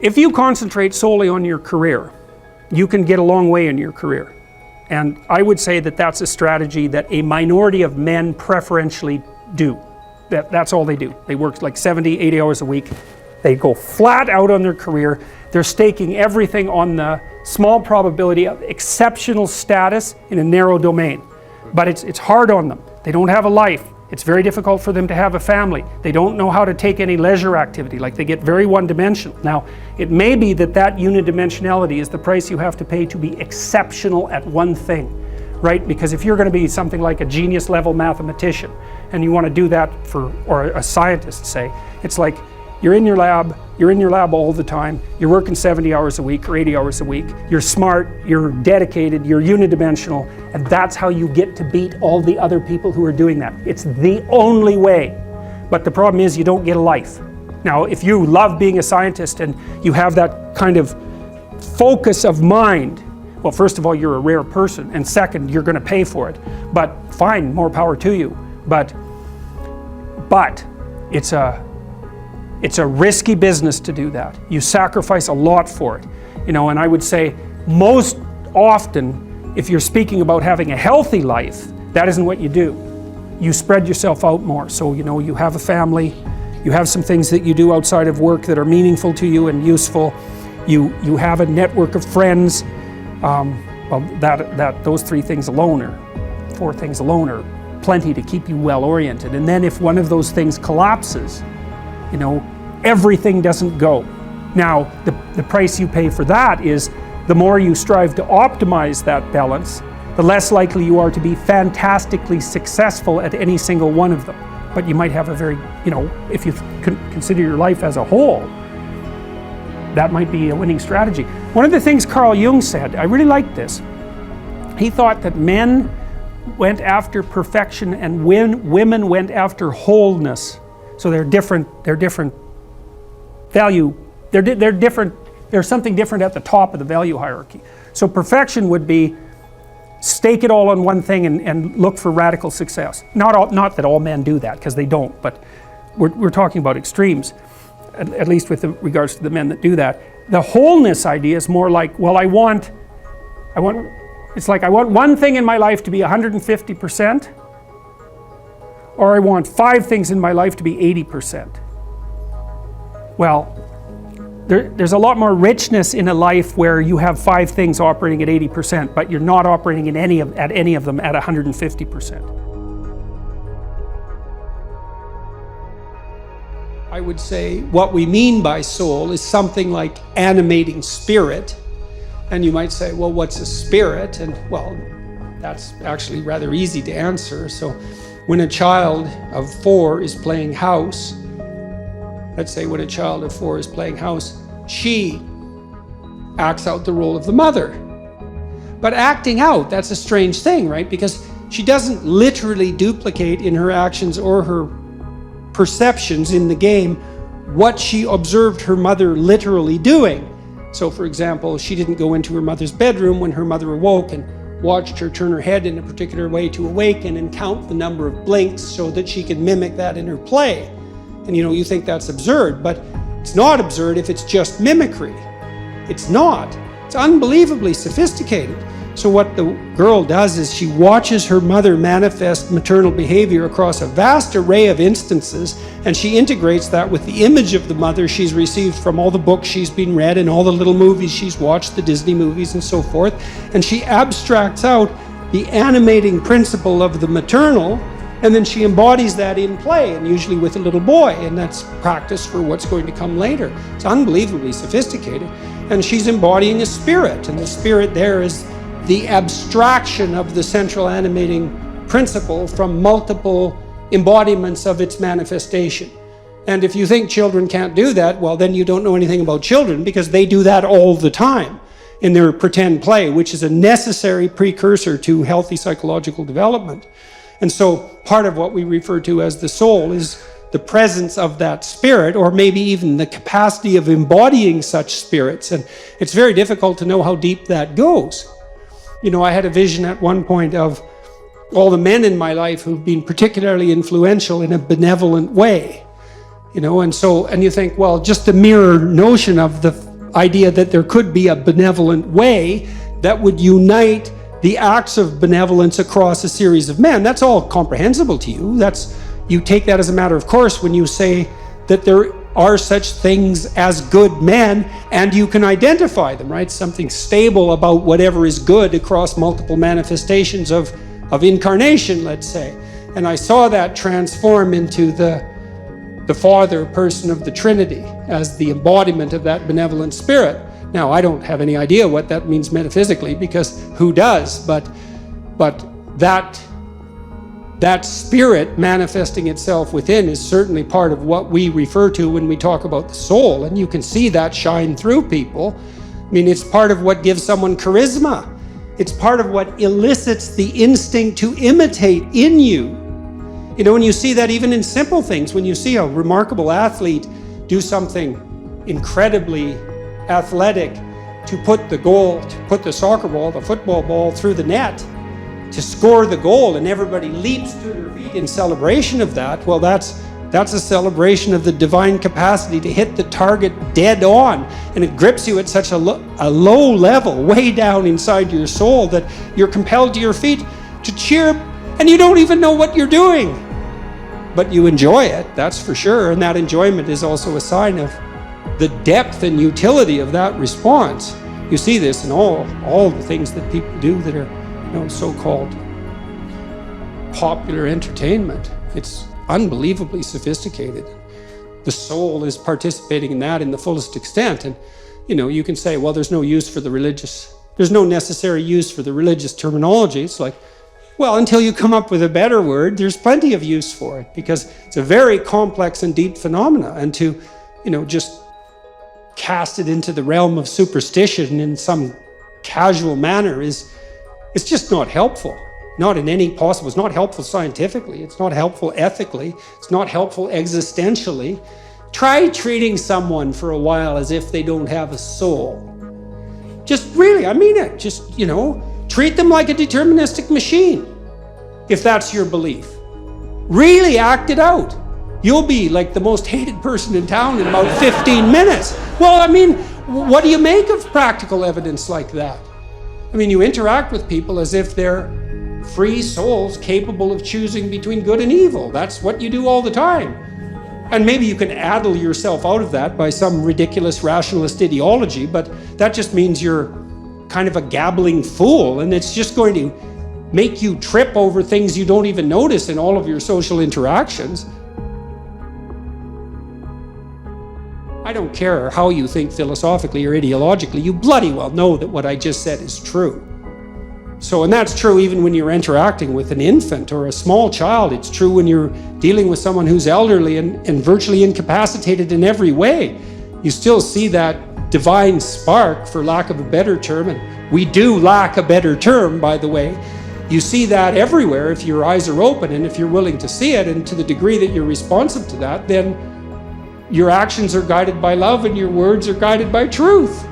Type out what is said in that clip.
If you concentrate solely on your career, you can get a long way in your career. And I would say that that's a strategy that a minority of men preferentially do. That's all they do. They work like 70, 80 hours a week. They go flat out on their career. They're staking everything on the small probability of exceptional status in a narrow domain. But it's hard on them. They don't have a life. It's very difficult for them to have a family. They don't know how to take any leisure activity, like they get very one-dimensional. Now, it may be that unidimensionality is the price you have to pay to be exceptional at one thing, right? Because if you're going to be something like a genius level mathematician, and you want to do that or a scientist, say, it's like you're in your lab all the time, you're working 70 hours a week or 80 hours a week, you're smart, you're dedicated, you're unidimensional, and that's how you get to beat all the other people who are doing that. It's the only way. But the problem is you don't get a life. Now, if you love being a scientist and you have that kind of focus of mind, well, first of all, you're a rare person, and second, you're going to pay for it. But fine, more power to you. But it's a risky business to do that. You sacrifice a lot for it. And I would say most often, if you're speaking about having a healthy life, that isn't what you do. You spread yourself out more. So, you have a family, you have some things that you do outside of work that are meaningful to you and useful. You have a network of friends. Those 3 things alone, or 4 things alone, are plenty to keep you well oriented. And then if one of those things collapses, everything doesn't go. Now, the price you pay for that is the more you strive to optimize that balance, the less likely you are to be fantastically successful at any single one of them. But you might have a very, if you consider your life as a whole, that might be a winning strategy. One of the things Carl Jung said, I really liked this. He thought that men went after perfection and women went after wholeness. So they're different value, they're different, there's something different at the top of the value hierarchy. So perfection would be stake it all on one thing and look for radical success. Not that all men do that, because they don't, but we're talking about extremes, at least with regards to the men that do that. The wholeness idea is more like, well, I want one thing in my life to be 150%, or I want 5 things in my life to be 80%. Well, there's a lot more richness in a life where you have 5 things operating at 80%, but you're not operating at any of them at 150%. I would say what we mean by soul is something like animating spirit. And you might say, well, what's a spirit? And well, that's actually rather easy to answer. So when a child of 4 is playing house, let's say when a child of 4 is playing house, she acts out the role of the mother. But acting out, that's a strange thing, right? Because she doesn't literally duplicate in her actions or her perceptions in the game what she observed her mother literally doing. So for example, she didn't go into her mother's bedroom when her mother awoke and watched her turn her head in a particular way to awaken and count the number of blinks so that she could mimic that in her play. And you think that's absurd, but it's not absurd if it's just mimicry. It's not. It's unbelievably sophisticated. So what the girl does is she watches her mother manifest maternal behavior across a vast array of instances, and she integrates that with the image of the mother she's received from all the books she's been read and all the little movies she's watched, the Disney movies and so forth, and she abstracts out the animating principle of the maternal, and then she embodies that in play, and usually with a little boy, and that's practice for what's going to come later. It's unbelievably sophisticated, and she's embodying a spirit, and the spirit there is the abstraction of the central animating principle from multiple embodiments of its manifestation. And if you think children can't do that, well, then you don't know anything about children, because they do that all the time in their pretend play, which is a necessary precursor to healthy psychological development. And so part of what we refer to as the soul is the presence of that spirit, or maybe even the capacity of embodying such spirits. And it's very difficult to know how deep that goes. I had a vision at one point of all the men in my life who've been particularly influential in a benevolent way, and you think, well, just the mere notion of idea that there could be a benevolent way that would unite the acts of benevolence across a series of men. That's all comprehensible to you. You take that as a matter of course when you say that there are such things as good men, and you can identify them, right? Something stable about whatever is good across multiple manifestations of incarnation, let's say. And I saw that transform into the Father person of the Trinity as the embodiment of that benevolent spirit. Now, I don't have any idea what that means metaphysically, because who does? But that spirit manifesting itself within is certainly part of what we refer to when we talk about the soul, and you can see that shine through people. I mean, it's part of what gives someone charisma. It's part of what elicits the instinct to imitate in you. You know, when you see that even in simple things, when you see a remarkable athlete do something incredibly athletic to put the soccer ball, the football ball through the net, to score the goal, and everybody leaps to their feet in celebration of that, well, that's a celebration of the divine capacity to hit the target dead on, and it grips you at such a low level, way down inside your soul, that you're compelled to your feet to cheer, and you don't even know what you're doing, but you enjoy it, that's for sure, and that enjoyment is also a sign of the depth and utility of that response. You see this in all the things that people do that are, so-called popular entertainment. It's unbelievably sophisticated. The soul is participating in that in the fullest extent. And, you can say, well, there's no necessary use for the religious terminology. It's like, well, until you come up with a better word, there's plenty of use for it, because it's a very complex and deep phenomena. And to, just cast it into the realm of superstition in some casual manner it's just not helpful. Not in any possible. It's not helpful scientifically. It's not helpful ethically. It's not helpful existentially. Try treating someone for a while as if they don't have a soul. Just really, I mean it. Just, treat them like a deterministic machine, if that's your belief. Really act it out. You'll be like the most hated person in town in about 15 minutes. Well, I mean, what do you make of practical evidence like that? I mean, you interact with people as if they're free souls capable of choosing between good and evil. That's what you do all the time. And maybe you can addle yourself out of that by some ridiculous rationalist ideology, but that just means you're kind of a gabbling fool, and it's just going to make you trip over things you don't even notice in all of your social interactions. I don't care how you think philosophically or ideologically, you bloody well know that what I just said is true. So, and that's true even when you're interacting with an infant or a small child. It's true when you're dealing with someone who's elderly and virtually incapacitated in every way. You still see that divine spark, for lack of a better term, and we do lack a better term, by the way. You see that everywhere if your eyes are open and if you're willing to see it, and to the degree that you're responsive to that, then your actions are guided by love and your words are guided by truth.